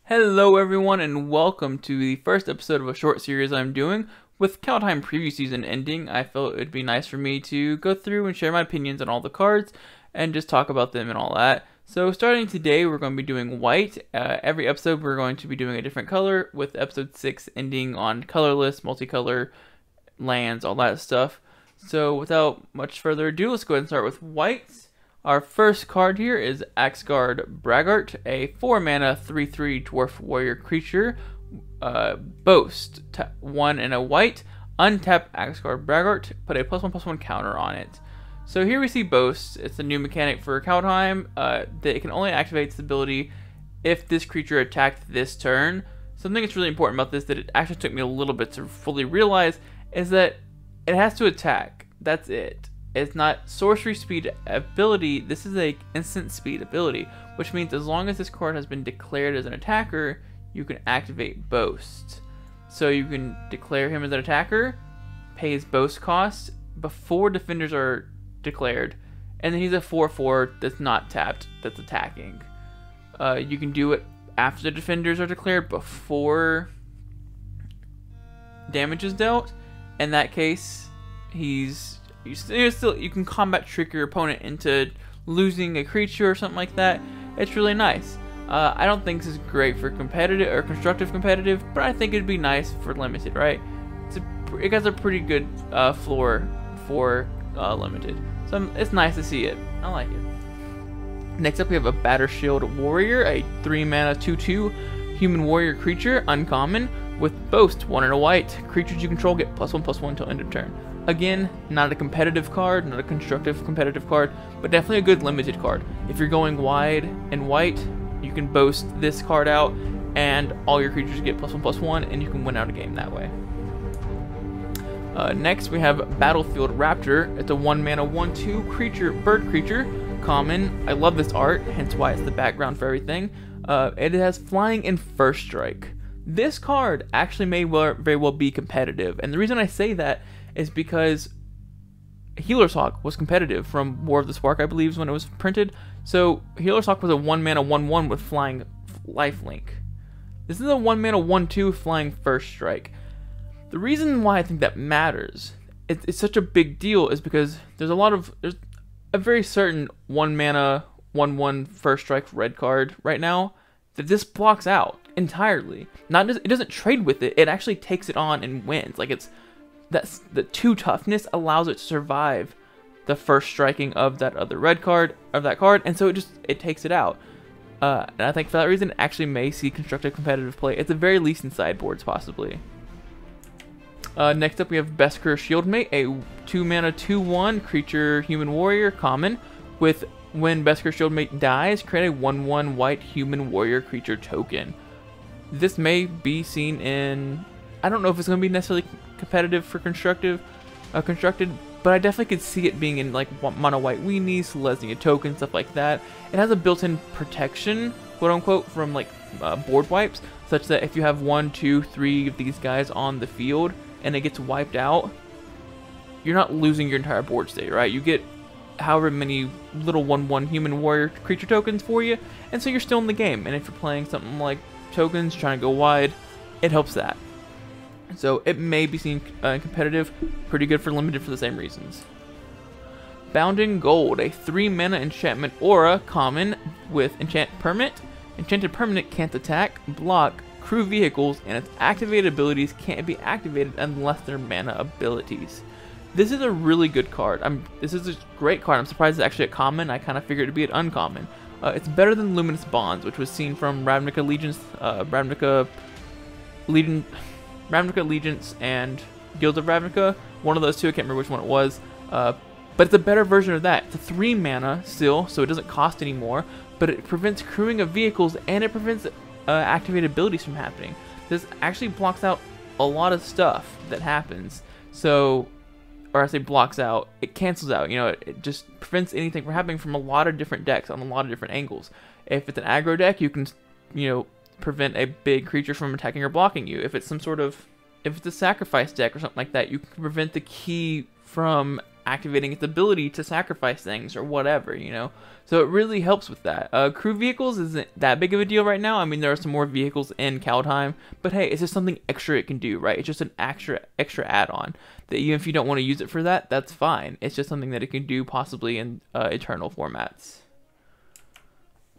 Hello everyone and welcome to the first episode of a short series I'm doing. With Kaldheim preview season ending, I felt it would be nice for me to go through and share my opinions on all the cards and just talk about them and all that. So starting today, we're going to be doing white. Every episode we're going to be doing a different color, with episode 6 ending on colorless, multicolor, lands, all that stuff. So without much further ado, let's go ahead and start with white. Our first card here is Axgard Braggart, a 4-mana 3/3 dwarf warrior creature. Boast 1 and a white. Untap Axgard Braggart, put a +1/+1 counter on it. So here we see Boast. It's a new mechanic for Kaldheim that it can only activate its ability if this creature attacked this turn. Something that's really important about this that it actually took me a little bit to fully realize is that it has to attack. That's it. It's not sorcery speed ability, this is a instant speed ability, which means as long as this card has been declared as an attacker, you can activate Boast. So you can declare him as an attacker, pay his Boast cost before defenders are declared, and then he's a 4/4 that's not tapped, that's attacking. You can do it after the defenders are declared, before damage is dealt. In that case, you can combat trick your opponent into losing a creature or something like that. It's really nice. I don't think this is great for competitive or constructive competitive, but I think it'd be nice for limited, right? It has a pretty good floor for limited, so it's nice to see it. I like it. Next up, we have a Battershield Warrior, a 3-mana 2/2 human warrior creature, uncommon, with Boast 1 and a white. Creatures you control get +1/+1 until end of turn. Again, not a competitive card, not a constructive competitive card, but definitely a good limited card. If you're going wide and white, you can Boast this card out, and all your creatures get +1/+1, and you can win out a game that way. Next, we have Battlefield Raptor. It's a 1-mana 1/2 creature, bird creature, common. I love this art, hence why it's the background for everything. It has flying and first strike. This card actually may very well be competitive, and the reason I say that is because Healer's Hawk was competitive from War of the Spark, I believe, is when it was printed. So Healer's Hawk was a 1-mana 1/1 with flying lifelink. This is a 1-mana 1/2 flying first strike. The reason why I think that matters, it's such a big deal, is because there's a very certain 1-mana 1/1 first strike red card right now that this blocks out entirely. It doesn't trade with it, it actually takes it on and wins. Like, that's the 2 toughness allows it to survive the first striking of that other red card, and so it takes it out. And I think for that reason, it actually may see constructive competitive play, at the very least in sideboards, possibly. Next up, we have Beskar Shieldmate, a 2-mana 2/1 creature human warrior, common, with when Beskar Shieldmate dies, create a 1/1 white human warrior creature token. This may be seen in, I don't know if it's going to be necessarily competitive for constructed, but I definitely could see it being in like mono white weenies, Selesnya tokens, stuff like that. It has a built-in protection, quote unquote, from like board wipes, such that if you have 1, 2, 3 of these guys on the field and it gets wiped out, you're not losing your entire board state, right? You get however many little 1/1 human warrior creature tokens for you, and so you're still in the game. And if you're playing something like tokens, trying to go wide, it helps that. So it may be seen competitive, pretty good for limited for the same reasons. Bounding Gold, a 3-mana enchantment aura, common, with enchant permanent. Enchanted permanent can't attack, block, crew vehicles, and its activated abilities can't be activated unless they're mana abilities. This is a really good card. This is a great card. I'm surprised it's actually a common. I kind of figured it'd be an uncommon. It's better than Luminous Bonds, which was seen from Ravnica Allegiance and Guild of Ravnica. One of those two, I can't remember which one it was. But it's a better version of that. It's a 3-mana still, so it doesn't cost any more, but it prevents crewing of vehicles, and it prevents activated abilities from happening. This actually blocks out a lot of stuff that happens. So, or I say blocks out, it cancels out, it just prevents anything from happening from a lot of different decks on a lot of different angles. If it's an aggro deck, you can, prevent a big creature from attacking or blocking you. If it's a sacrifice deck or something like that, you can prevent the key from activating its ability to sacrifice things or whatever, you know. So it really helps with that. Crew vehicles isn't that big of a deal right now. I mean, there are some more vehicles in Kaldheim, but hey, it's just something extra it can do, right? It's just an extra add-on that even if you don't want to use it for that, that's fine. It's just something that it can do possibly in Eternal formats.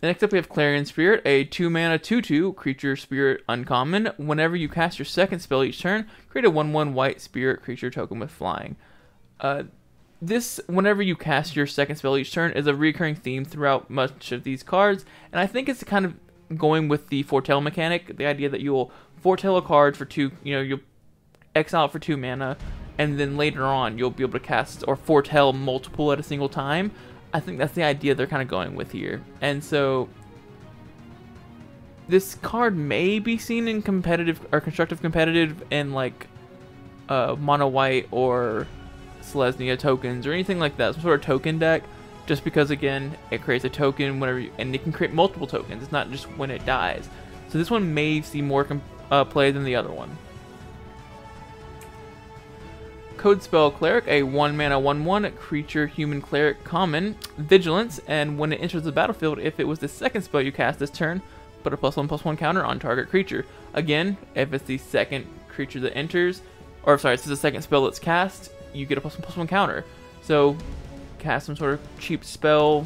Next up we have Clarion Spirit, a 2-mana 2/2 creature spirit uncommon. Whenever you cast your second spell each turn, create a 1/1 white spirit creature token with flying. This, whenever you cast your second spell each turn, is a recurring theme throughout much of these cards, and I think it's kind of going with the foretell mechanic, the idea that you'll foretell a card for 2, you know, you'll exile it for 2 mana, and then later on you'll be able to cast or foretell multiple at a single time. I think that's the idea they're kind of going with here. And so this card may be seen in competitive or constructive competitive in like mono white or Selesnya tokens or anything like that, some sort of token deck, just because again it creates a token whenever and it can create multiple tokens. It's not just when it dies. So this one may see more play than the other one. Code Spell Cleric, a 1-mana 1/1 creature human cleric common, vigilance, and when it enters the battlefield, if it was the second spell you cast this turn, put a +1/+1 counter on target creature. Again, if it's the second creature that enters, or sorry, this is the second spell that's cast, you get a +1/+1 counter. So cast some sort of cheap spell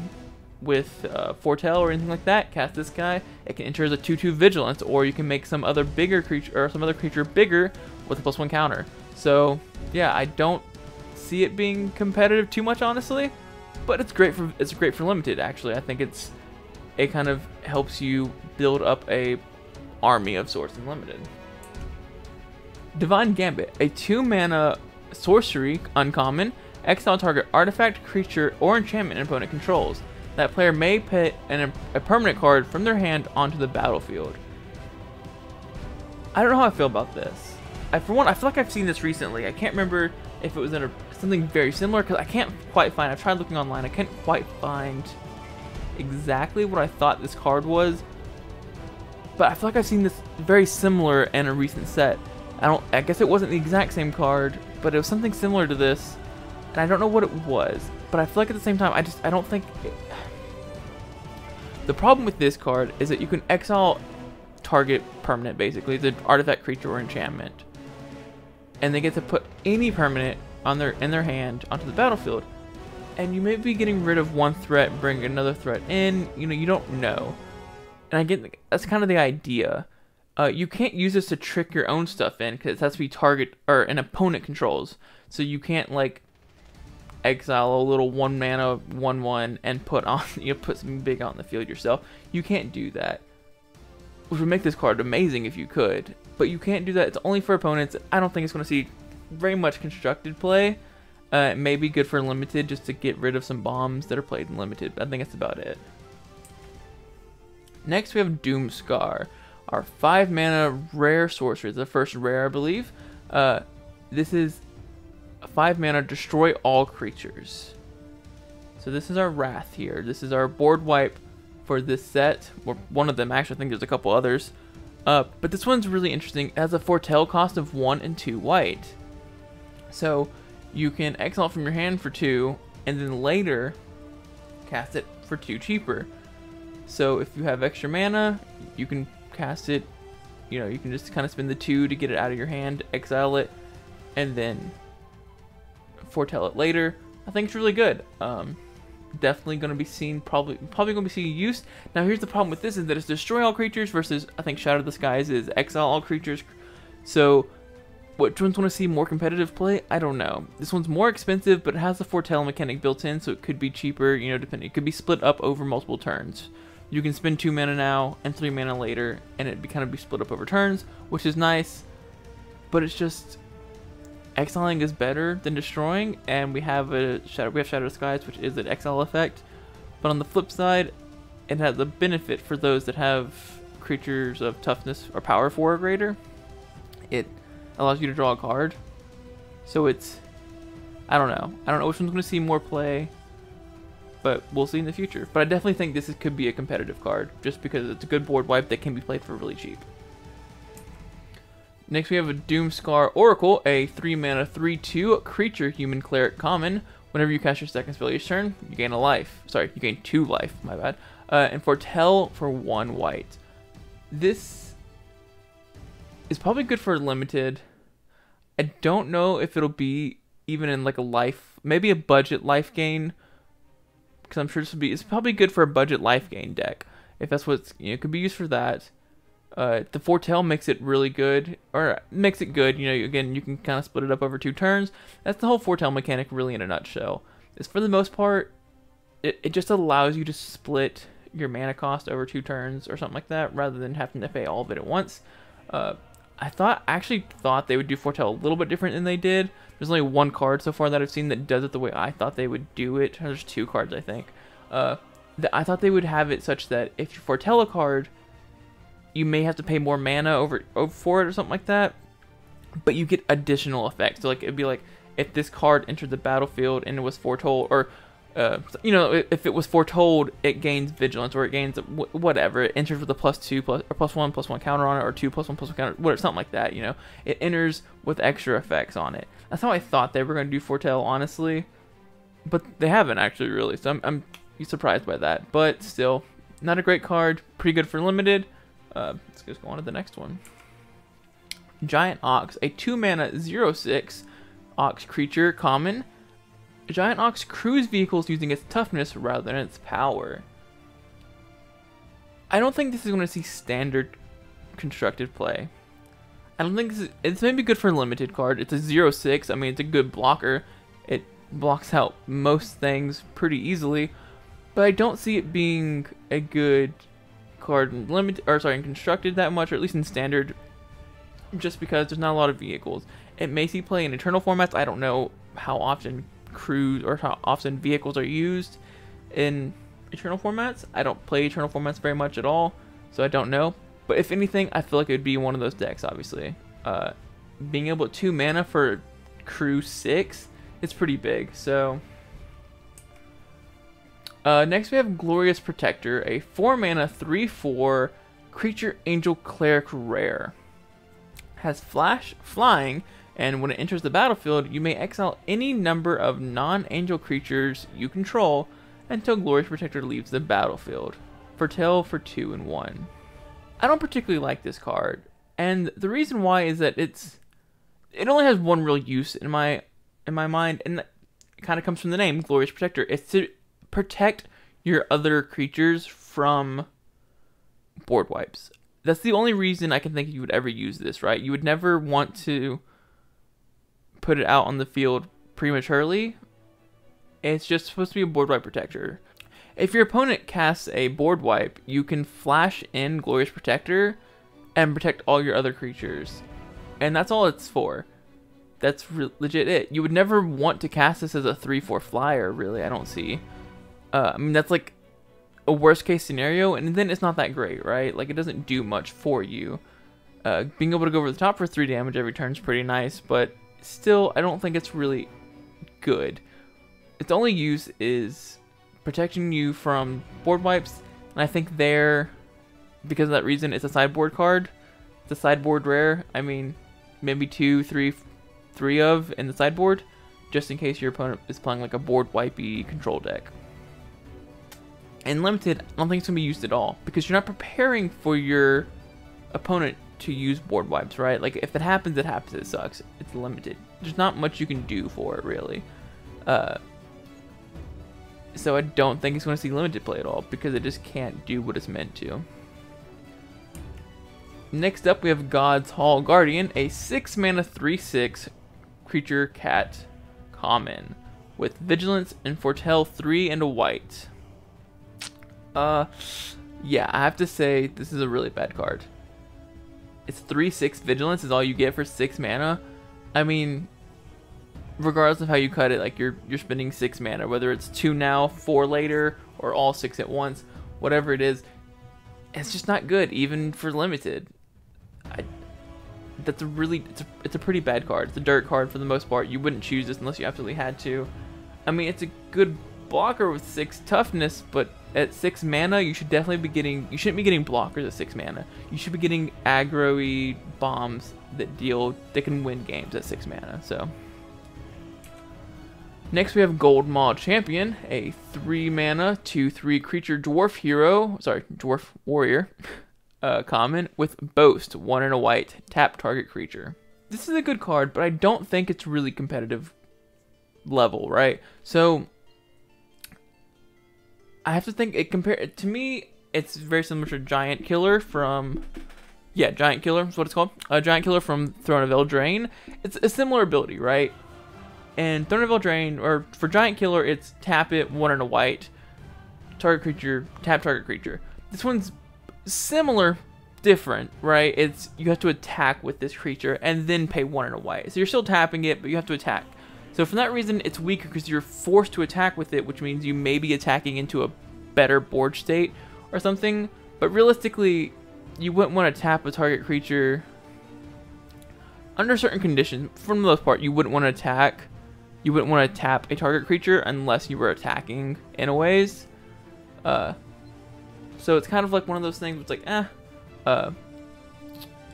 with foretell or anything like that, cast this guy, it can enter as a 2/2 vigilance, or you can make some other bigger creature or some other creature bigger with a +1 counter. So yeah, I don't see it being competitive too much, honestly, but it's great for limited. Actually, I think it kind of helps you build up a army of sorts in limited. Divine Gambit, a 2-mana sorcery uncommon, exile target artifact, creature, or enchantment an opponent controls. That player may put a permanent card from their hand onto the battlefield. I don't know how I feel about this. For one, I feel like I've seen this recently. I can't remember if it was in something very similar, because I can't quite find, I've tried looking online, I can't quite find exactly what I thought this card was, but I feel like I've seen this very similar in a recent set. I guess it wasn't the exact same card, but it was something similar to this, and I don't know what it was, but I feel like at the same time, I don't think the problem with this card is that you can exile target permanent, basically, the artifact, creature, or enchantment, and they get to put any permanent in their hand onto the battlefield, and you may be getting rid of one threat, bring another threat in. You know, you don't know, and I get that's kind of the idea. You can't use this to trick your own stuff in, because it has to be target or an opponent controls. So you can't like exile a little 1-mana 1/1 and put something big out in the field yourself. You can't do that, which would make this card amazing if you could, but you can't do that. It's only for opponents. I don't think it's going to see very much constructed play. It may be good for limited, just to get rid of some bombs that are played in limited, but I think that's about it. Next we have Doomscar, our 5-mana rare sorcery. It's the first rare, I believe. This is a 5-mana destroy all creatures. So this is our Wrath here. This is our board wipe for this set, or one of them actually. I think there's a couple others, but this one's really interesting. It has a foretell cost of 1 and 2 white, so you can exile from your hand for 2 and then later cast it for 2 cheaper. So if you have extra mana, you can cast it, you know, you can just kind of spend the 2 to get it out of your hand, exile it, and then foretell it later. I think it's really good. Definitely going to be seen, probably going to be seen used. Now here's the problem with this, is that it's destroy all creatures versus, I think Shadow of the Skies is exile all creatures. So which ones want to see more competitive play? I don't know. This one's more expensive, but it has the foretell mechanic built in, so it could be cheaper, you know, depending. It could be split up over multiple turns. You can spend 2 mana now and 3 mana later, and it'd kind of be split up over turns, which is nice, but it's just exiling is better than destroying, and we have Shadow of the Skies, which is an exile effect. But on the flip side, it has a benefit for those that have creatures of toughness or power 4 or greater. It allows you to draw a card. So it's, I don't know which one's going to see more play, but we'll see in the future. But I definitely think this could be a competitive card, just because it's a good board wipe that can be played for really cheap. Next we have a Doomscar Oracle, a 3-mana 3/2 creature human cleric common. Whenever you cast your second spell each turn, you gain a life. Sorry, you gain 2 life, my bad. And Foretell for 1 white. This is probably good for limited. I don't know if it'll be even in like a life, maybe a budget life gain, because I'm sure it's probably good for a budget life gain deck, if that's what it could be used for that. The Foretell makes it really good, or makes it good. Again, you can kind of split it up over 2 turns. That's the whole Foretell mechanic, really, in a nutshell. Is for the most part, it just allows you to split your mana cost over 2 turns or something like that, rather than having to pay all of it at once. I actually thought they would do Foretell a little bit different than they did. There's only 1 card so far that I've seen that does it the way I thought they would do it. There's 2 cards, I think. I thought they would have it such that if you Foretell a card, you may have to pay more mana over for it or something like that, but you get additional effects. So like it'd be like if this card entered the battlefield and it was foretold, or if it was foretold, it gains vigilance, or it gains whatever. It enters with a +2 or +1/+1 counter on it, or 2 +1/+1 counter, whatever, something like that. It enters with extra effects on it. That's how I thought they were going to do Foretell, honestly, but they haven't actually really. So I'm surprised by that. But still, not a great card. Pretty good for limited. Let's just go on to the next one. Giant Ox, a 2-mana 0/6 Ox creature, common. Giant Ox crews vehicles using its toughness rather than its power. I don't think this is going to see standard constructed play. I don't think it's maybe good for a limited card. It's a 0/6. I mean, it's a good blocker. It blocks out most things pretty easily, but I don't see it being a good card in in constructed that much, or at least in standard, just because there's not a lot of vehicles. It may see play in eternal formats. I don't know how often crews or how often vehicles are used in eternal formats. I don't play eternal formats very much at all, so I don't know. But if anything, I feel like it would be one of those decks, obviously. Being able to 2 mana for crew 6 is pretty big. So next we have Glorious Protector, a 4-mana 3/4 creature angel cleric rare. Has flying, and when it enters the battlefield, you may exile any number of non-angel creatures you control until Glorious Protector leaves the battlefield. Foretell for 2 and 1. I don't particularly like this card, and the reason why is that it only has one real use in my mind, and that kind of comes from the name, Glorious Protector. It's to protect your other creatures from board wipes. That's the only reason I can think you would ever use this, right? You would never want to put it out on the field prematurely. It's just supposed to be a board wipe protector. If your opponent casts a board wipe, you can flash in Glorious Protector and protect all your other creatures. And that's all it's for. That's legit it. You would never want to cast this as a 3/4 flyer, really, I don't see. I mean, that's like a worst case scenario, and then it's not that great, right? Like, it doesn't do much for you. Being able to go over the top for 3 damage every turn is pretty nice, but still, I don't think it's really good. Its only use is protecting you from board wipes, and I think because of that reason, it's a sideboard card. It's a sideboard rare. I mean, maybe 2, 3 of in the sideboard, just in case your opponent is playing like a board wipey control deck. In limited, I don't think it's going to be used at all, because you're not preparing for your opponent to use board wipes, right? Like, if it happens, it sucks. It's limited. There's not much you can do for it, really. So I don't think it's going to see limited play at all, because it just can't do what it's meant to. Next up, we have God's Hall Guardian, a 6-mana 3/6 creature cat common with vigilance and foretell 3 and a white. Yeah, I have to say this is a really bad card. It's 3/6 vigilance is all you get for 6 mana. I mean, regardless of how you cut it, like you're spending 6 mana, whether it's 2 now, 4 later, or all 6 at once, whatever it is, it's just not good, even for limited. It's a pretty bad card. It's a dirt card for the most part. You wouldn't choose this unless you absolutely had to. I mean, it's a good blocker with 6 toughness, but at 6 mana, you should definitely be getting. You shouldn't be getting blockers at 6 mana. You should be getting aggro-y bombs that can win games at 6 mana. So, Next we have Gold Maw Champion, a 3 mana 2/3 creature dwarf warrior, common with Boast, 1 and a white, tap target creature. This is a good card, but I don't think it's really competitive level, right? So I have to think to me it's very similar to Giant Killer from Giant Killer is what it's called. Giant Killer from Throne of Eldraine. It's a similar ability, right? And Throne of Eldraine, or for Giant Killer, it's tap it, 1 and a white, target creature, tap target creature. This one's similar, different, right? It's you have to attack with this creature and then pay 1 and a white. So you're still tapping it, but you have to attack. So for that reason, it's weaker because you're forced to attack with it, which means you may be attacking into a better board state or something. But realistically, you wouldn't want to tap a target creature under certain conditions. For the most part, you wouldn't want to attack. You wouldn't want to tap a target creature unless you were attacking anyways. So it's kind of like one of those things where it's like, it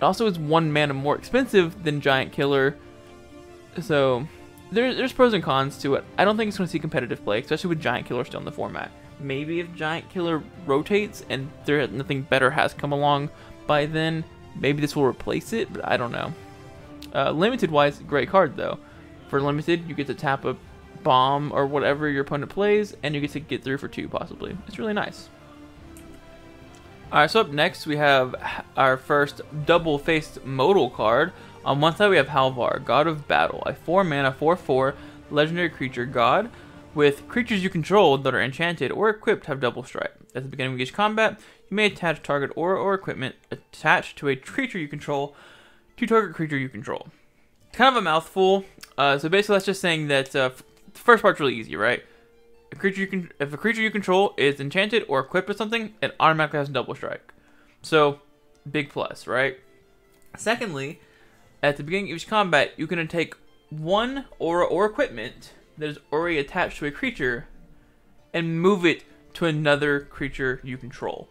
also is 1 mana more expensive than Giant Killer. So there's pros and cons to it. I don't think it's going to see competitive play, especially with Giant Killer still in the format. Maybe if Giant Killer rotates and nothing better has come along by then, maybe this will replace it, but I don't know. Limited wise, great card though. For limited, you get to tap a bomb or whatever your opponent plays, and you get to get through for 2 possibly. It's really nice. Alright, so up next we have our first double-faced modal card. On one side we have Halvar, God of Battle, a 4 mana 4/4 legendary creature god with creatures you control that are enchanted or equipped have double strike. At the beginning of each combat, you may attach target aura or equipment attached to a creature you control to target creature you control. It's kind of a mouthful. So basically that's just saying that the first part's really easy, right? If a creature you control is enchanted or equipped with something, it automatically has double strike. So, big plus, right? Secondly, at the beginning of each combat, you can take 1 aura or equipment that is already attached to a creature and move it to another creature you control.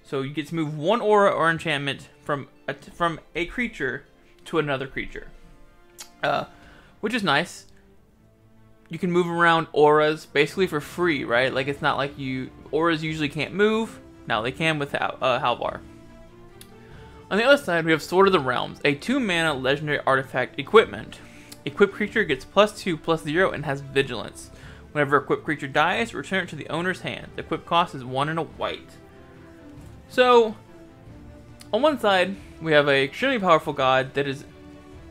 So you get to move 1 aura or enchantment from a creature to another creature, which is nice. You can move around auras basically for free, right? Like it's not like auras usually can't move. Now they can with Halvar. On the other side, we have Sword of the Realms, a 2 mana legendary artifact equipment. Equipped creature gets +2/+0 and has vigilance. Whenever equipped creature dies, return it to the owner's hand. The equip cost is 1 and a white. So, on one side, we have an extremely powerful god that is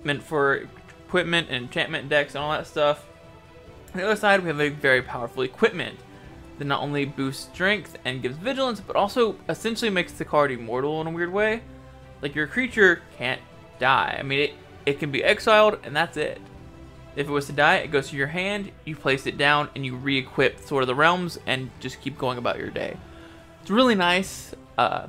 meant for equipment and enchantment decks and all that stuff. On the other side, we have a very powerful equipment that not only boosts strength and gives vigilance, but also essentially makes the card immortal in a weird way. Like your creature can't die. I mean, it can be exiled and that's it. If it was to die, it goes to your hand, you place it down, and you re-equip Sword of the Realms and just keep going about your day. It's really nice. I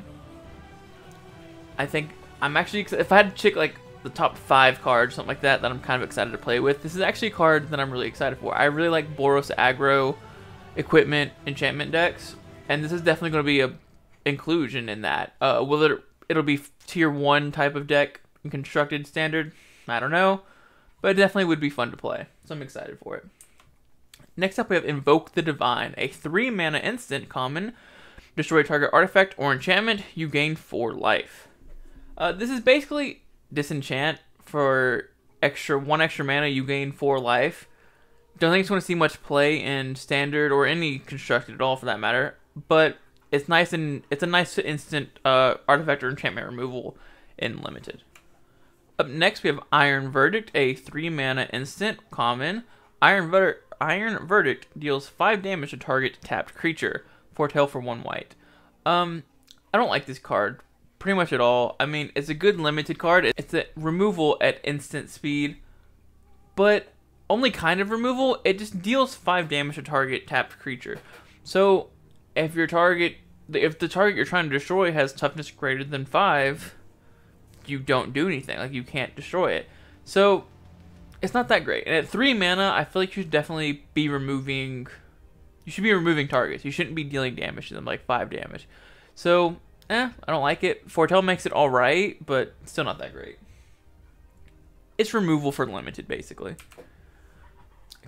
think I'm actually, if I had to check like the top 5 cards, something like that I'm kind of excited to play with, this is actually a card that I'm really excited for. I really like Boros aggro, equipment, enchantment decks, and this is definitely going to be a inclusion in that. It'll be tier 1 type of deck in constructed standard, I don't know, but it definitely would be fun to play, so I'm excited for it. Next up we have Invoke the Divine, a 3 mana instant common. Destroy target artifact or enchantment, you gain 4 life. This is basically disenchant. For 1 extra mana, you gain 4 life. Don't think it's going to see much play in standard or any constructed at all for that matter, but it's nice, and it's a nice instant artifact or enchantment removal in limited. Up next we have Iron Verdict, a 3 mana instant common. Iron Verdict deals 5 damage to target tapped creature. Foretell for 1 white. I don't like this card pretty much at all. I mean, it's a good limited card. It's a removal at instant speed, but only kind of removal. It just deals 5 damage to target tapped creature. So if the target you're trying to destroy has toughness greater than 5, you don't do anything. Like, you can't destroy it. So it's not that great. And at 3 mana, I feel like you should definitely be removing. You should be removing targets. You shouldn't be dealing damage to them, like 5 damage. So, I don't like it. Foretell makes it alright, but still not that great. It's removal for limited, basically.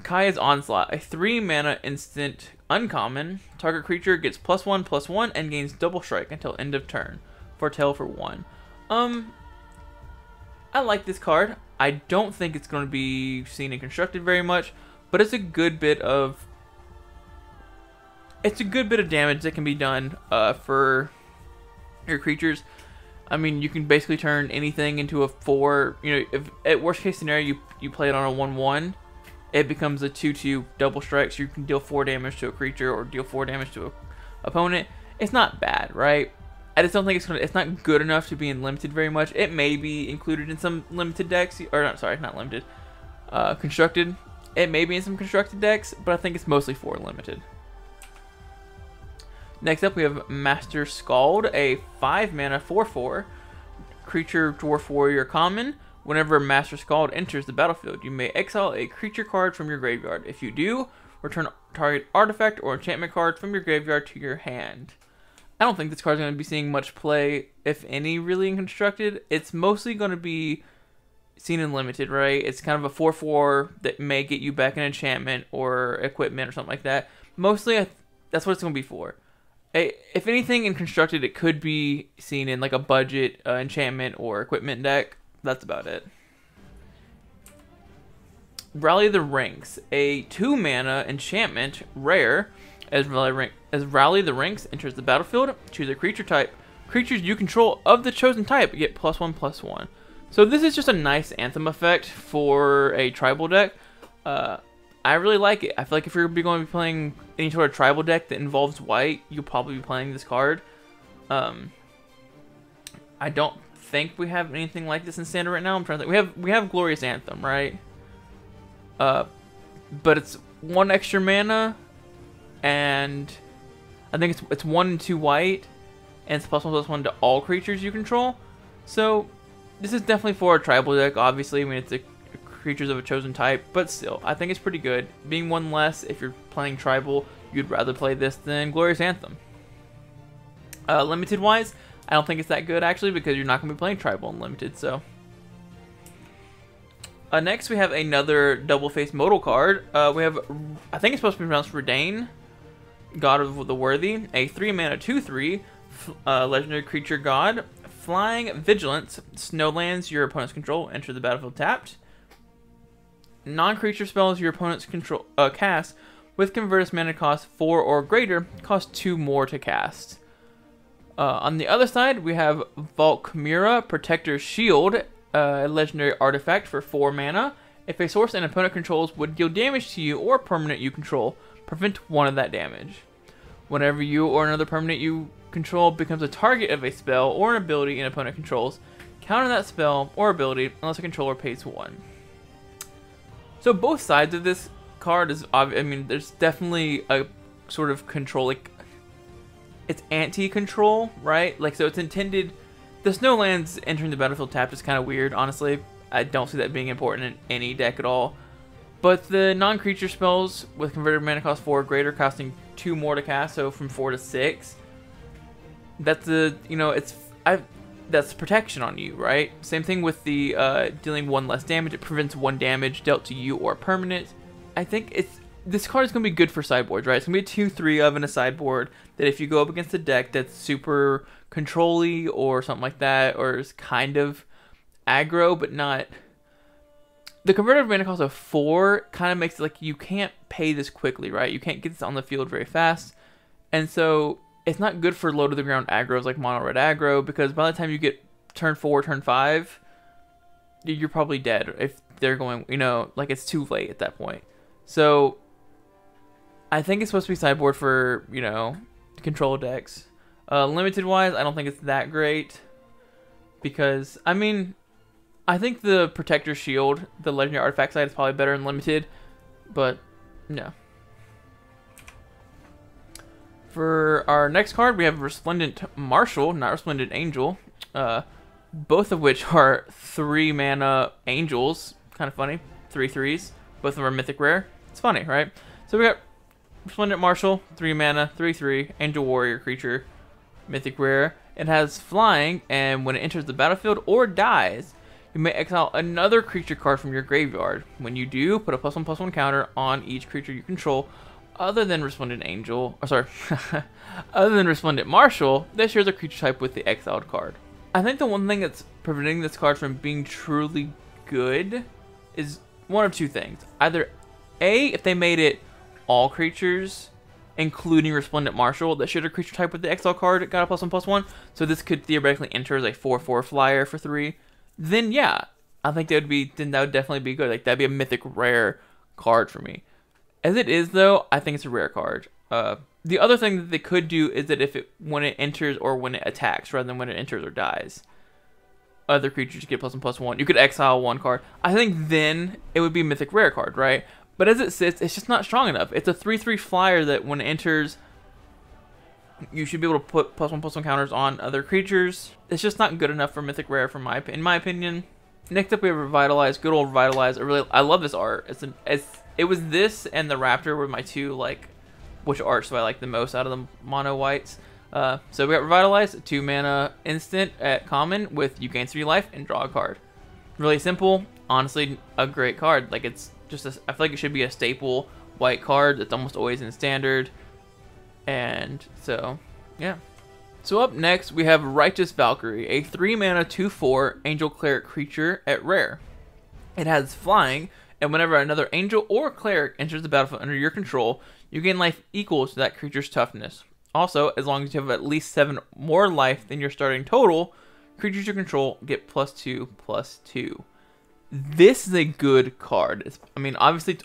Kaya's Onslaught, a 3 mana instant uncommon. Target creature gets +1/+1 and gains double strike until end of turn. Foretell for 1. I like this card. I don't think it's going to be seen and constructed very much, but it's a good bit of damage that can be done for your creatures. I mean, you can basically turn anything into a 4. You know, if at worst case scenario you play it on a 1/1, it becomes a 2/2 double strike, so you can deal 4 damage to a creature or deal 4 damage to a opponent. It's not bad, right? I just don't think it's not good enough to be in limited very much. It may be included in some limited decks, or not limited, constructed. It may be in some constructed decks, but I think it's mostly for limited. Next up, we have Master Skald, a 5 mana 4/4 creature dwarf warrior common. Whenever Master Skald enters the battlefield, you may exile a creature card from your graveyard. If you do, return target artifact or enchantment card from your graveyard to your hand. I don't think this card's going to be seeing much play, if any, really in constructed. It's mostly going to be seen in limited, right? It's kind of a 4/4 that may get you back an enchantment or equipment or something like that. Mostly, that's what it's going to be for. If anything in constructed, it could be seen in like a budget enchantment or equipment deck. That's about it. Rally the Ranks, a 2 mana enchantment rare. As Rally the Ranks enters the battlefield, choose a creature type. Creatures you control of the chosen type get +1/+1. So this is just a nice Anthem effect for a tribal deck. I really like it. I feel like if you're going to be playing any sort of tribal deck that involves white, you'll probably be playing this card. I don't think we have anything like this in standard right now. I'm trying to think. We have Glorious Anthem, right? But it's 1 extra mana, and I think it's 1 and 2 white, and it's +1/+1 to all creatures you control. So this is definitely for a tribal deck. Obviously, I mean it's a creatures of a chosen type, but still, I think it's pretty good. Being 1 less, if you're playing tribal, you'd rather play this than Glorious Anthem. Limited wise, I don't think it's that good actually, because you're not going to be playing tribal in limited. So next we have another double face modal card. We have, I think it's supposed to be pronounced Redain, God of the Worthy, a 3 mana 2/3 legendary creature god. Flying Vigilance, snowlands your opponent's control, enter the battlefield tapped. Non-creature spells your opponent's control cast with converted mana cost 4 or greater cost 2 more to cast. On the other side, we have Valkmira, Protector's Shield, a legendary artifact for 4 mana. If a source an opponent controls would deal damage to you or permanent you control, prevent 1 of that damage. Whenever you or another permanent you control becomes a target of a spell or an ability an opponent controls, counter that spell or ability unless a controller pays 1. So both sides of this card is, I mean, there's definitely a sort of control, like, it's anti-control, right? Like, so it's intended, the snowlands entering the battlefield tapped is kind of weird, honestly. I don't see that being important in any deck at all. But the non-creature spells with converted mana cost 4 or greater, costing 2 more to cast, so from 4 to 6. That's that's protection on you, right? Same thing with the dealing 1 less damage. It prevents 1 damage dealt to you or permanent. I think this card is going to be good for sideboards, right? It's going to be a 2/3 of in a sideboard that if you go up against a deck that's super control-y or something like that, or is kind of aggro but not... The converted mana cost of 4 kind of makes it like you can't pay this quickly, right? You can't get this on the field very fast. And so it's not good for low to the ground aggro's like mono red aggro, because by the time you get turn 4, turn 5, you're probably dead if they're going, like it's too late at that point. So I think it's supposed to be sideboard for, control decks. Limited wise, I don't think it's that great, because, I mean, I think the Protector's Shield, the legendary artifact side, is probably better in limited, but no. For our next card, we have Resplendent Marshal, not Resplendent Angel, both of which are 3 mana angels. Kind of funny, 3/3s. Both of them are mythic rare. It's funny, right? So we got Resplendent Marshal, 3 mana, 3/3, angel warrior creature, mythic rare. It has flying, and when it enters the battlefield or dies, You may exile another creature card from your graveyard. When you do, put a +1/+1 counter on each creature you control other than Resplendent Angel, or sorry, other than Resplendent Marshal that shares a creature type with the exiled card. I think the one thing that's preventing this card from being truly good is one of two things. Either A, if they made it all creatures, including Resplendent Marshal that shared a creature type with the exile card, got a +1/+1, so this could theoretically enter as a 4/4 flyer for 3, then yeah, I think that would definitely be good. Like, that'd be a mythic rare card for me. As it is, though, I think it's a rare card. The other thing that they could do is that when it enters or when it attacks, rather than when it enters or dies, other creatures get +1/+1. You could exile one card. I think then it would be a mythic rare card, right? But as it sits, it's just not strong enough. It's a 3/3 flyer that when it enters, you should be able to put +1/+1 counters on other creatures. It's just not good enough for mythic rare, in my opinion. Next up, we have Revitalize. Good old Revitalize. I love this art. It was this and the Raptor were my two which arts do I like the most out of the mono whites. So we got Revitalize, 2 mana instant at common with you gain 3 life and draw a card. Really simple. Honestly, a great card. Like, it's just I feel like it should be a staple white card that's almost always in standard. And so, yeah. So up next, we have Righteous Valkyrie, a 3 mana 2/4 Angel Cleric creature at rare. It has flying, and whenever another Angel or Cleric enters the battlefield under your control, you gain life equal to that creature's toughness. Also, as long as you have at least 7 more life than your starting total, creatures you control get +2/+2. This is a good card. Obviously,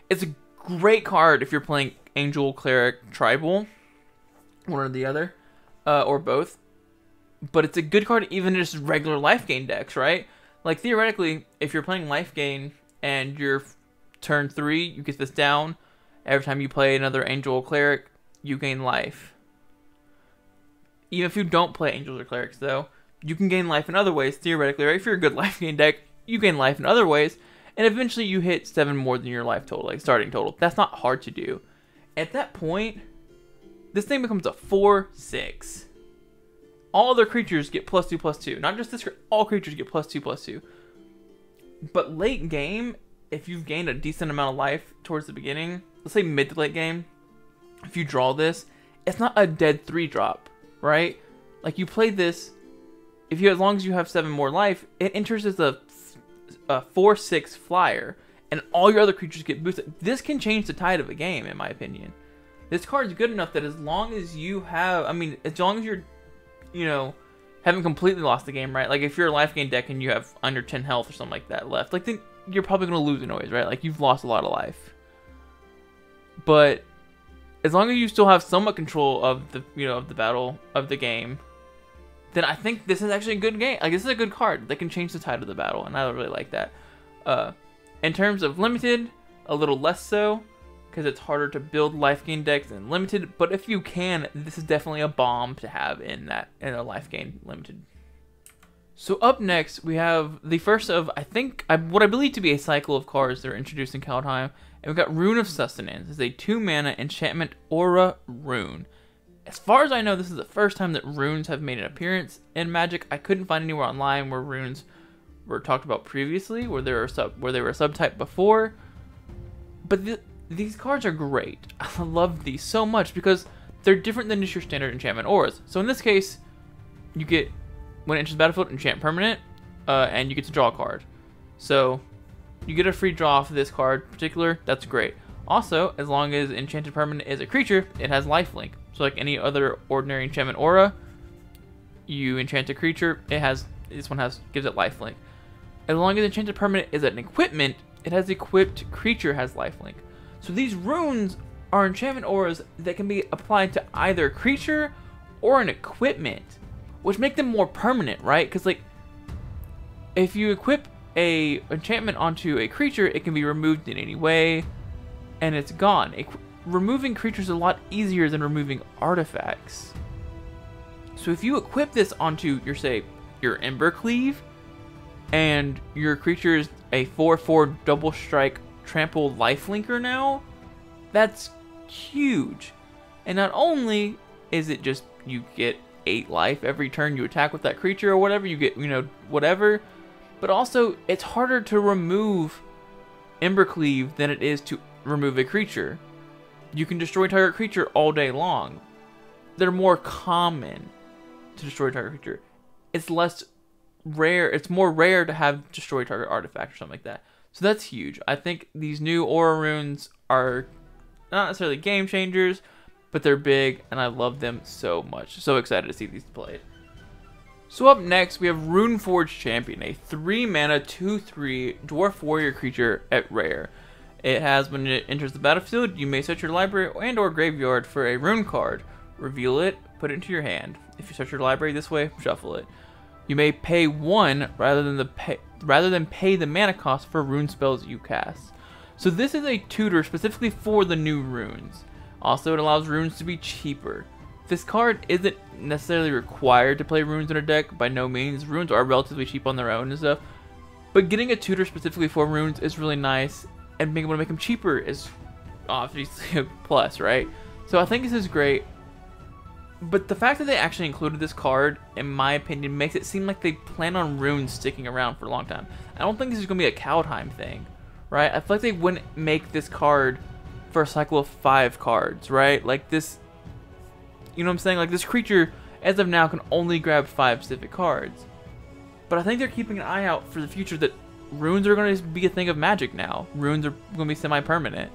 it's a great card if you're playing Angel, Cleric, Tribal, one or the other, or both. But it's a good card even in just regular life gain decks, right? Like, theoretically, if you're playing life gain and you're turn 3, you get this down. Every time you play another Angel or Cleric, you gain life. Even if you don't play Angels or Clerics, though, you can gain life in other ways, theoretically, right? If you're a good life gain deck, you gain life in other ways, and eventually you hit 7 more than your life total, like starting total. That's not hard to do. At that point, this thing becomes a 4/6. All other creatures get +2/+2. Not just this, all creatures get +2/+2. But late game, if you've gained a decent amount of life towards the beginning, let's say mid to late game, if you draw this, it's not a dead 3-drop, right? Like, you play this, as long as you have 7 more life, it enters as a 4/6 flyer, and all your other creatures get boosted. This can change the tide of a game, in my opinion. This card is good enough that as long as you have, as long as you're, haven't completely lost the game, right? Like, if you're a life gain deck and you have under 10 health or something like that left, like, then you're probably going to lose anyways, right? Like, you've lost a lot of life. But as long as you still have somewhat control of the, of the battle, of the game, then I think this is actually a good game. Like, this is a good card that can change the tide of the battle, and I really like that. In terms of limited, a little less so, because it's harder to build life gain decks in limited, but if you can, this is definitely a bomb to have in a life gain limited. So up next, we have the first of, what I believe to be a cycle of cards that are introduced in Kaldheim, and we've got Rune of Sustenance. It's a 2 mana enchantment aura rune. As far as I know, this is the first time that runes have made an appearance in Magic. I couldn't find anywhere online where runes were talked about previously, where they were a subtype before. But these cards are great. I love these so much because they're different than just your standard enchantment auras. So in this case, you get, when it enters the battlefield, enchant permanent, and you get to draw a card. So you get a free draw off of this card in particular. That's great. Also, as long as enchanted permanent is a creature, it has lifelink. So like any other ordinary enchantment aura, you enchant a creature, this one gives it lifelink. As long as enchanted permanent is an equipment, it has equipped creature has lifelink. So these runes are enchantment auras that can be applied to either creature or an equipment, which make them more permanent, right? Because like, if you equip a enchantment onto a creature, it can be removed in any way, and it's gone. Removing creatures is a lot easier than removing artifacts. So if you equip this onto your Embercleave, and your creature is a 4/4 double strike trample lifelinker now, that's huge. And not only is it just you get 8 life every turn you attack with that creature or whatever. You get, you know, whatever. But also, it's harder to remove Embercleave than it is to remove a creature. You can destroy target creature all day long. They're more common to destroy target creature. It's less rare. It's more rare to have destroy target artifact or something like that. So that's huge. I think these new aura runes are not necessarily game changers, but they're big, and I love them so much. So excited to see these played. So up next, we have Runeforge Champion, a 3-mana, 2/3 Dwarf Warrior creature at rare. It has, when it enters the battlefield, you may search your library and or graveyard for a rune card. Reveal it, put it into your hand. If you search your library this way, shuffle it. You may pay 1 rather than pay the mana cost for rune spells you cast. So this is a tutor specifically for the new runes. Also, it allows runes to be cheaper. This card isn't necessarily required to play runes in a deck, by no means. Runes are relatively cheap on their own and stuff. But getting a tutor specifically for runes is really nice, and being able to make them cheaper is obviously a plus, right? So I think this is great. But the fact that they actually included this card, in my opinion, makes it seem like they plan on runes sticking around for a long time. I don't think this is going to be a Kaldheim thing, right? I feel like they wouldn't make this card for a cycle of 5 cards, right? Like this, you know what I'm saying? Like this creature, as of now, can only grab 5 specific cards. But I think they're keeping an eye out for the future that runes are going to be a thing of Magic now. Runes are going to be semi-permanent.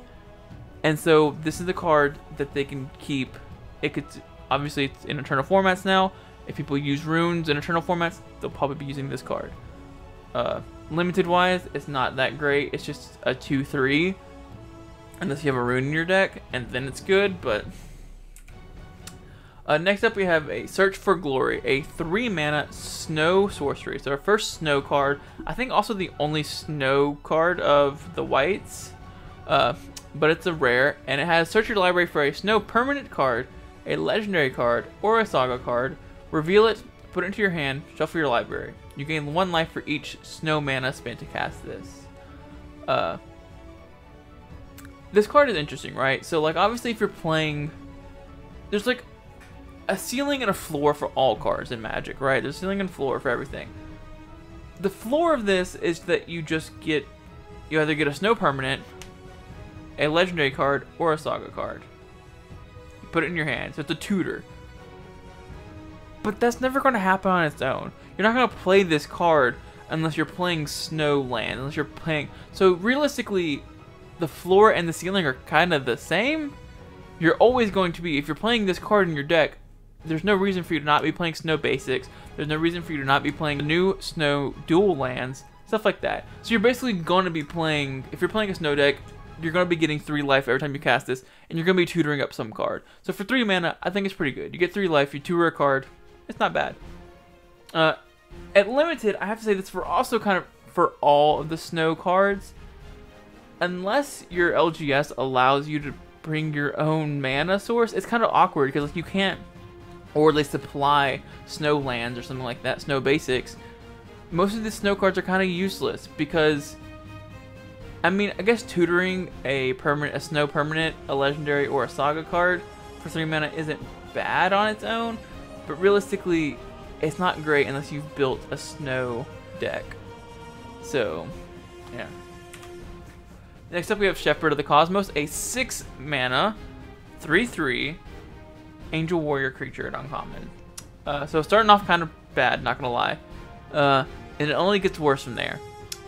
And so this is the card that they can keep. It could... Obviously, it's in Eternal formats now. If people use runes in Eternal formats, they'll probably be using this card. Limited-wise, it's not that great. It's just a 2/3. Unless you have a rune in your deck, and then it's good, but... next up, we have a Search for Glory, a 3-mana snow sorcery. So our first snow card. I think also the only snow card of the whites. But it's a rare, and it has Search your library for a snow permanent card, a legendary card, or a saga card. Reveal it, put it into your hand, shuffle your library. You gain 1 life for each snow mana spent to cast this. This card is interesting, right? So, like, obviously if you're playing... There's, like, a ceiling and a floor for all cards in Magic, right? There's a ceiling and floor for everything. The floor of this is that you just get... You either get a snow permanent, a legendary card, or a saga card. Put it in your hand, so it's a tutor. But that's never going to happen on its own. You're not going to play this card unless you're playing snow land, unless you're playing... So realistically, the floor and the ceiling are kind of the same. You're always going to be... If you're playing this card in your deck, there's no reason for you to not be playing snow basics. There's no reason for you to not be playing new snow dual lands, stuff like that. So you're basically going to be playing... If you're playing a snow deck, you're going to be getting 3 life every time you cast this, and you're going to be tutoring up some card. So for 3 mana, I think it's pretty good. You get 3 life, you tutor a card. It's not bad. At limited, I have to say this for also kind of for all of the snow cards. Unless your LGS allows you to bring your own mana source, it's kind of awkward because like you can't, or they supply snow lands or something like that, snow basics. Most of the snow cards are kind of useless because... I mean, I guess tutoring a snow permanent, a legendary, or a saga card for 3 mana isn't bad on its own, but realistically, it's not great unless you've built a snow deck. So, yeah. Next up, we have Shepherd of the Cosmos, a 6 mana, 3/3 Angel Warrior creature at uncommon. So starting off kind of bad, not gonna lie, and it only gets worse from there.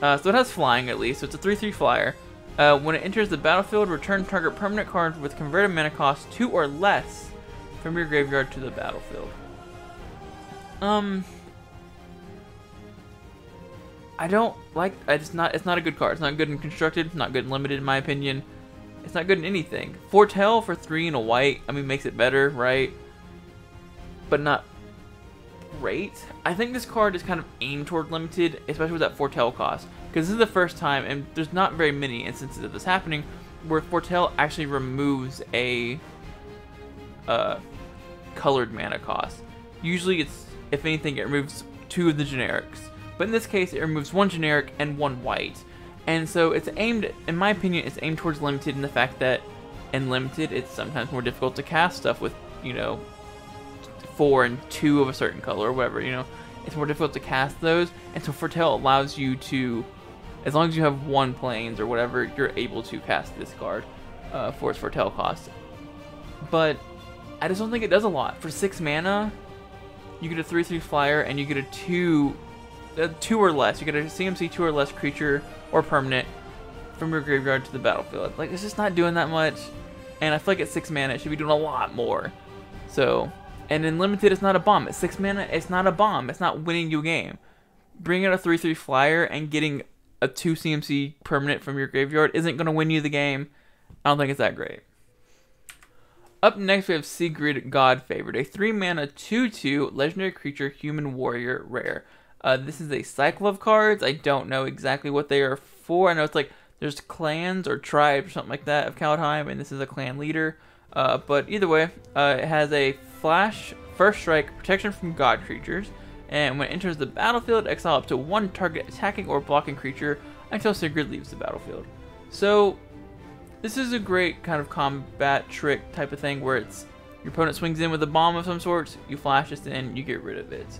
So it has flying at least, so it's a 3/3 flyer. When it enters the battlefield, return target permanent card with converted mana cost 2 or less from your graveyard to the battlefield. I don't like... It's not a good card. It's not good in constructed, it's not good in limited in my opinion. It's not good in anything. Foretell for 3 and a white, I mean, makes it better, right? But not great. I think this card is kind of aimed toward limited, especially with that Foretell cost, because this is the first time, and there's not very many instances of this happening, where Foretell actually removes a colored mana cost. Usually it's, if anything, it removes 2 of the generics, but in this case it removes 1 generic and 1 white. And so it's aimed, in my opinion, it's aimed towards limited in the fact that in limited it's sometimes more difficult to cast stuff with, you know, 4 and 2 of a certain color or whatever, you know. It's more difficult to cast those, and so Foretell allows you to, as long as you have 1 planes or whatever, you're able to cast this card for its Foretell cost. But I just don't think it does a lot. For 6 mana, you get a 3/3 flyer, and you get a 2 or less. You get a CMC 2 or less creature or permanent from your graveyard to the battlefield. Like, it's just not doing that much, and I feel like at 6 mana, it should be doing a lot more. So, and in limited, it's not a bomb. At 6 mana, it's not a bomb. It's not winning you a game. Bringing out a 3/3 flyer and getting a 2 CMC permanent from your graveyard isn't going to win you the game. I don't think it's that great. Up next, we have Sigrid Godfavored, a 3 mana 2/2 legendary creature human warrior rare. This is a cycle of cards. I don't know exactly what they are for. I know it's like there's clans or tribes or something like that of Kaldheim, and this is a clan leader. But either way, it has a flash, first strike, protection from god creatures, and when it enters the battlefield, exile up to 1 target attacking or blocking creature until Sigrid leaves the battlefield. So this is a great kind of combat trick type of thing where it's your opponent swings in with a bomb of some sort, you flash this in, you get rid of it.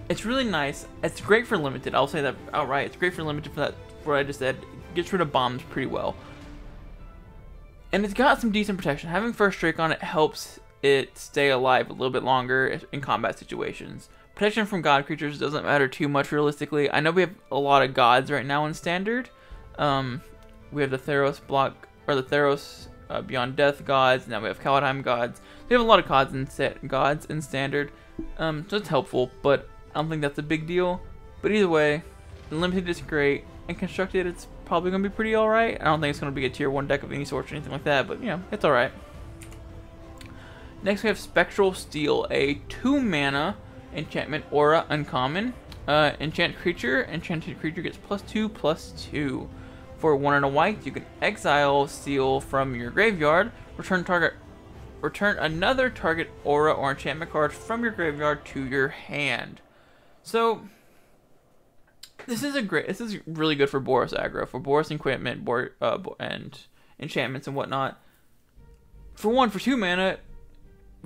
It's really nice. It's great for limited. I'll say that outright. It's great for limited for that. For what I just said, it gets rid of bombs pretty well, and it's got some decent protection. Having first strike on it helps it stay alive a little bit longer in combat situations. Protection from god creatures doesn't matter too much realistically. I know we have a lot of gods right now in standard. We have the Theros block, or the Theros Beyond Death gods. Now we have Kaldheim gods. We have a lot of gods in standard, so it's helpful, but I don't think that's a big deal. But either way, limited is great, and constructed it's probably going to be pretty alright. I don't think it's going to be a tier 1 deck of any sort or anything like that, but you know, it's alright. Next we have Spectral Steel, a 2 mana enchantment aura uncommon. Enchanted creature gets +2/+2. For 1 and a white, you can exile Steel from your graveyard, return another target aura or enchantment card from your graveyard to your hand. So this is really good for Boros aggro, for Boros equipment, and enchantments and whatnot. For 2 mana,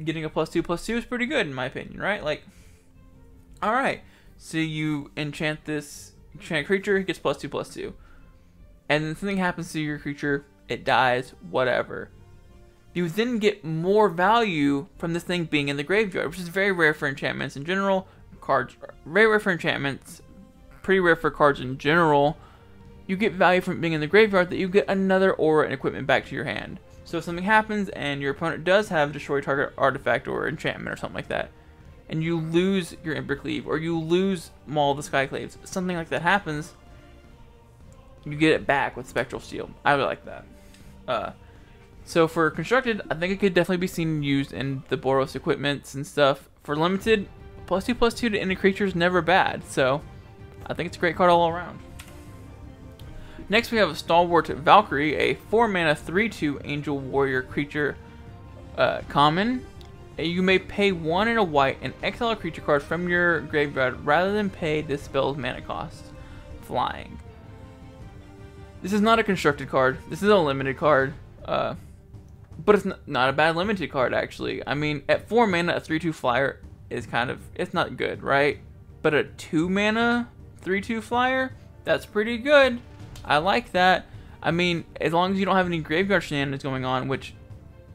getting a +2/+2 is pretty good in my opinion, right? Like, all right, so you enchant this creature, it gets +2/+2, and then something happens to your creature, it dies, whatever. You then get more value from this thing being in the graveyard, which is very rare for enchantments in general. Cards are very rare for enchantments, pretty rare for cards in general. You get value from being in the graveyard that you get another aura and equipment back to your hand. So if something happens and your opponent does have destroy target artifact or enchantment or something like that, and you lose your Embercleave or you lose Maul of the Skyclaves, something like that happens, you get it back with Spectral Steel. I really like that. So for constructed, I think it could definitely be seen and used in the Boros equipments and stuff. For limited, +2/+2 to any creature is never bad, so I think it's a great card all around. Next we have a Stalwart Valkyrie, a 4 mana 3/2 angel warrior creature common. You may pay 1 and a white and exile a creature card from your graveyard rather than pay this spell's mana cost. Flying. This is not a constructed card. This is a limited card. But it's not a bad limited card, actually. I mean, at 4 mana, a 3/2 flyer is it's not good, right? But a 2 mana 3/2 flyer, that's pretty good. I like that. I mean, as long as you don't have any graveyard shenanigans going on, which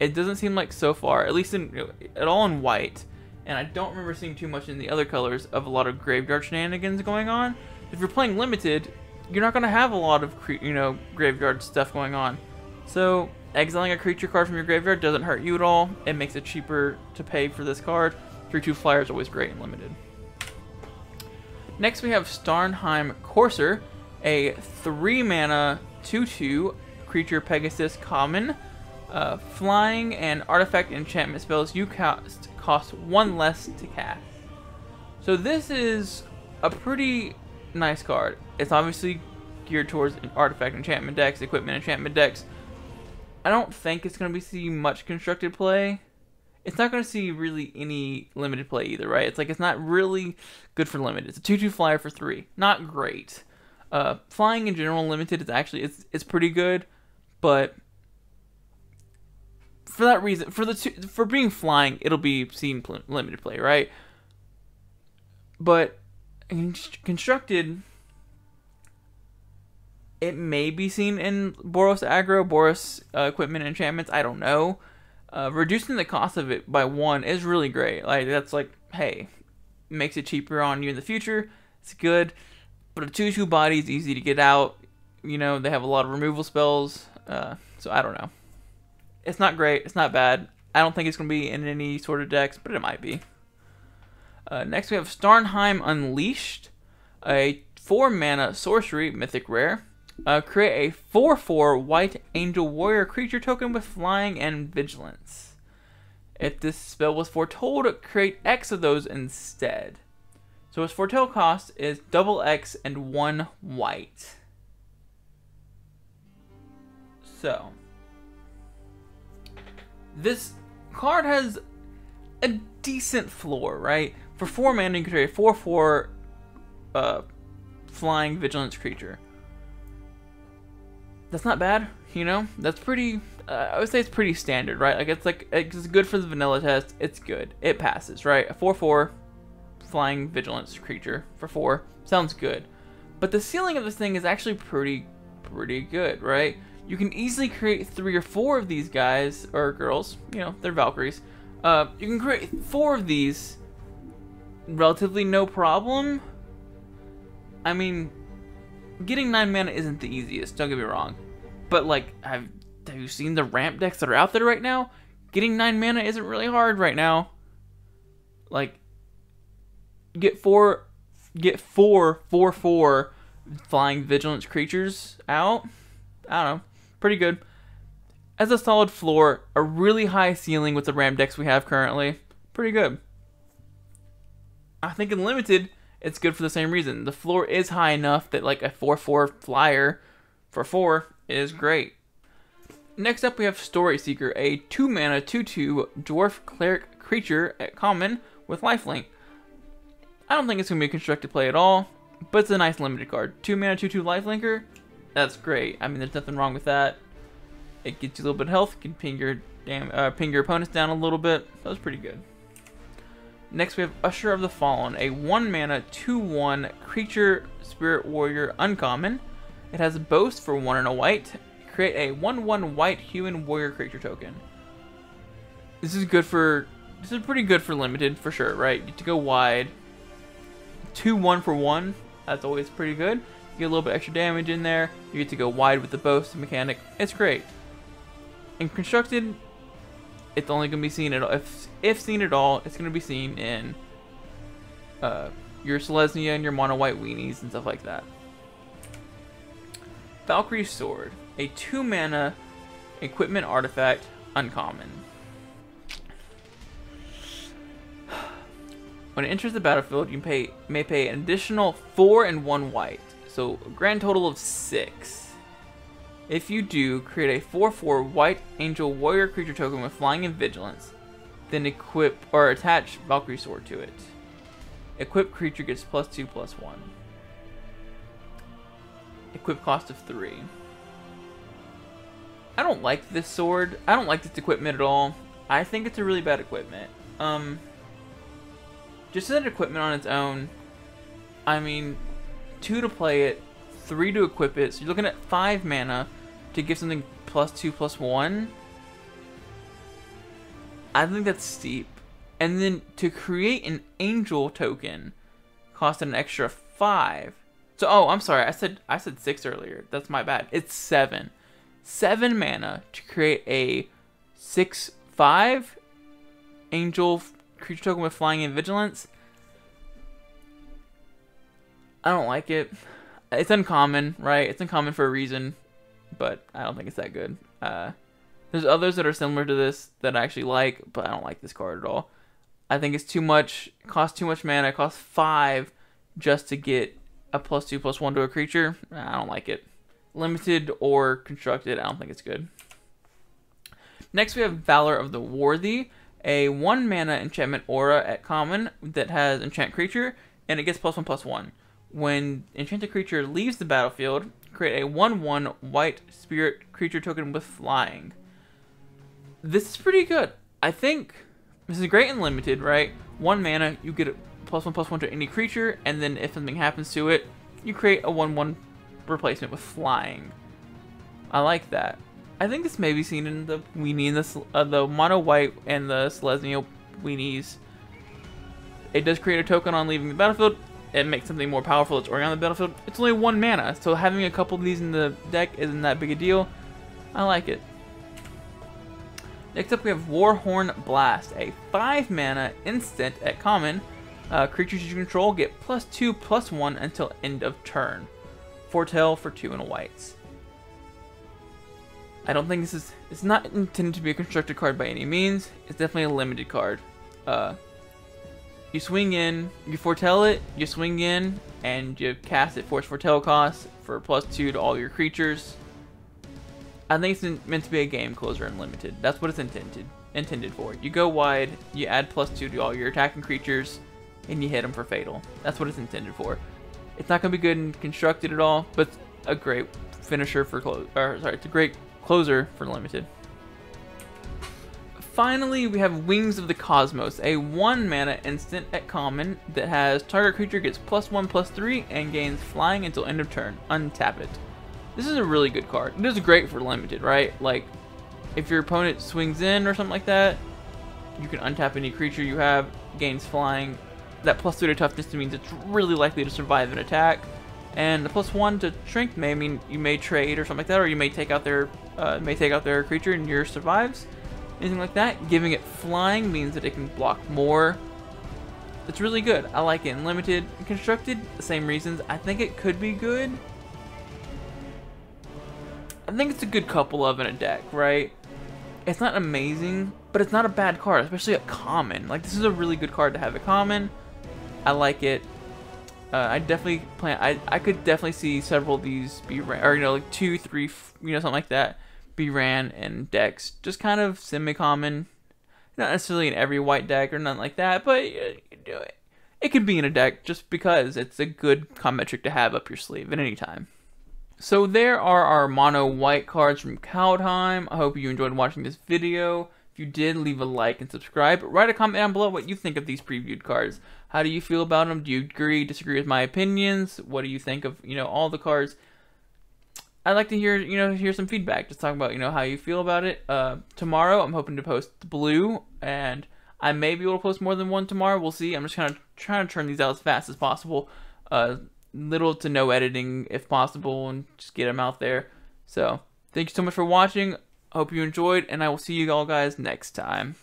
it doesn't seem like so far, at least at all in white, and I don't remember seeing too much in the other colors of a lot of graveyard shenanigans going on. If you're playing limited, you're not going to have a lot of graveyard stuff going on. So exiling a creature card from your graveyard doesn't hurt you at all. It makes it cheaper to pay for this card. 3/2 flyer is always great and limited. Next we have Starnheim Courser, a 3 mana 2/2 creature Pegasus common. Flying and artifact enchantment spells you cast cost 1 less to cast. So this is a pretty nice card. It's obviously geared towards artifact enchantment decks, equipment enchantment decks. I don't think it's going to be seeing much constructed play. It's not going to see really any limited play either, right? It's like it's not really good for limited. It's a 2/2 flyer for 3. Not great. Flying in general limited is actually it's pretty good, but for that reason, for being flying, it'll be seen limited play, right? But constructed, it may be seen in Boros aggro, Boros equipment enchantments. I don't know. Reducing the cost of it by 1 is really great. Like, that's like, hey, makes it cheaper on you in the future. It's good. But a 2/2 body is easy to get out. You know, they have a lot of removal spells. So I don't know. It's not great. It's not bad. I don't think it's going to be in any sort of decks, but it might be. Next we have Kaldheim Unleashed, a 4-mana sorcery, mythic rare. Create a 4/4 white angel warrior creature token with flying and vigilance. If this spell was foretold, create X of those instead. So its foretell cost is double X and 1 white. So this card has a decent floor, right? For 4 mana, you can create a 4/4 flying vigilance creature. That's not bad, you know? That's pretty, I would say it's pretty standard, right? Like, it's good for the vanilla test. It's good. It passes, right? A 4/4 flying vigilance creature for 4 sounds good. But the ceiling of this thing is actually pretty good, right? You can easily create 3 or 4 of these guys, or girls, you know, they're Valkyries. You can create 4 of these relatively no problem. I mean, getting 9 mana isn't the easiest, don't get me wrong. But like, have you seen the ramp decks that are out there right now? Getting 9 mana isn't really hard right now. Like, get 4 4/4 flying vigilance creatures out. I don't know, pretty good. As a solid floor, a really high ceiling with the ramp decks we have currently. Pretty good. I think in limited, it's good for the same reason. The floor is high enough that like a 4/4 flyer for 4 is great. Next up we have Story Seeker, a 2-mana 2/2 dwarf cleric creature at common with lifelink. I don't think it's going to be a constructed play at all, but it's a nice limited card. 2-mana 2/2 lifelinker, that's great. I mean, there's nothing wrong with that. It gets you a little bit of health, can ping your opponents down a little bit. That was pretty good. Next we have Usher of the Fallen, a 1-mana 2/1 creature spirit warrior uncommon. It has a boast for 1 and a white. Create a 1/1 white human warrior creature token. This is pretty good for limited for sure, right? You get to go wide. 2/1 for 1. That's always pretty good. You get a little bit extra damage in there. You get to go wide with the boast mechanic. It's great. In constructed, it's only going to be seen at all, if seen at all, it's going to be seen in your Selesnya and your mono white weenies and stuff like that. Valkyrie Sword, a 2-mana equipment artifact uncommon. When it enters the battlefield, you may pay an additional 4 and 1 white, so a grand total of 6. If you do, create a 4/4 white angel warrior creature token with flying and vigilance, then equip or attach Valkyrie Sword to it. Equip creature gets +2/+1. Equip cost of 3. I don't like this sword. I don't like this equipment at all. I think it's a really bad equipment. Just as an equipment on its own, I mean, 2 to play it, 3 to equip it, so you're looking at 5 mana to give something +2/+1. I think that's steep. And then to create an angel token cost an extra 5. So, oh, I'm sorry, I said 6 earlier. That's my bad. It's 7. 7 mana to create a 6/5 angel creature token with flying and vigilance. I don't like it. It's uncommon, right? It's uncommon for a reason, but I don't think it's that good. There's others that are similar to this that I actually like, but I don't like this card at all. I think it's too much. It costs too much mana. It costs 5 just to get a +2/+1 to a creature. I don't like it. Limited or constructed, I don't think it's good. Next we have Valor of the Worthy, a 1-mana enchantment aura at common that has enchant creature, and it gets +1/+1. When enchanted creature leaves the battlefield, create a 1/1 white spirit creature token with flying. This is pretty good. I think this is great in limited, right? 1 mana, you get a +1/+1 to any creature, and then if something happens to it, you create a 1/1 replacement with flying. I like that. I think this may be seen in the weenie, the mono white and the Selesnya weenies. It does create a token on leaving the battlefield. It makes something more powerful that's already on the battlefield. It's only 1 mana, so having a couple of these in the deck isn't that big a deal. I like it. Next up we have Warhorn Blast, a 5 mana instant at common. Creatures you control get +2/+1 until end of turn. Foretell for 2 and a whites. I don't think it's not intended to be a constructed card by any means. It's definitely a limited card. You swing in, you foretell it, you swing in, and you cast it for its foretell cost for +2 to all your creatures. I think it's meant to be a game closer in limited. That's what it's intended for. You go wide, you add +2 to all your attacking creatures, and you hit them for fatal. That's what it's intended for. It's not going to be good in constructed at all, but it's a great finisher for it's a great closer for limited. Finally, we have Wings of the Cosmos, a 1 mana instant at common that has target creature gets +1/+3 and gains flying until end of turn. Untap it. This is a really good card. It is great for limited, right? Like, if your opponent swings in or something like that, you can untap any creature you have, gains flying. That +3 to toughness means it's really likely to survive an attack. And the +1 to strength may mean you may trade or something like that, or you may take out their creature and yours survives. Anything like that. Giving it flying means that it can block more. It's really good. I like it in limited. In constructed, the same reasons. I think it could be good. I think it's a good couple of in a deck, right? It's not amazing, but it's not a bad card, especially at common. Like, this is a really good card to have at common. I like it. I definitely I could definitely see several of these be ran, or like 2, 3, something like that, be ran in decks. Just kind of semi-common, not necessarily in every white deck or nothing like that, but it could be in a deck just because it's a good combat trick to have up your sleeve at any time. So there are our mono white cards from Kaldheim. I hope you enjoyed watching this video. If you did, leave a like and subscribe. Write a comment down below what you think of these previewed cards. How do you feel about them? Do you agree, disagree with my opinions? What do you think of, all the cards? I'd like to hear some feedback. Just talk about, how you feel about it. Tomorrow, I'm hoping to post blue, and I may be able to post more than one tomorrow. We'll see. I'm just kind of trying to turn these out as fast as possible. Little to no editing if possible, and just get them out there. So, thank you so much for watching. I hope you enjoyed, and I will see you all guys next time.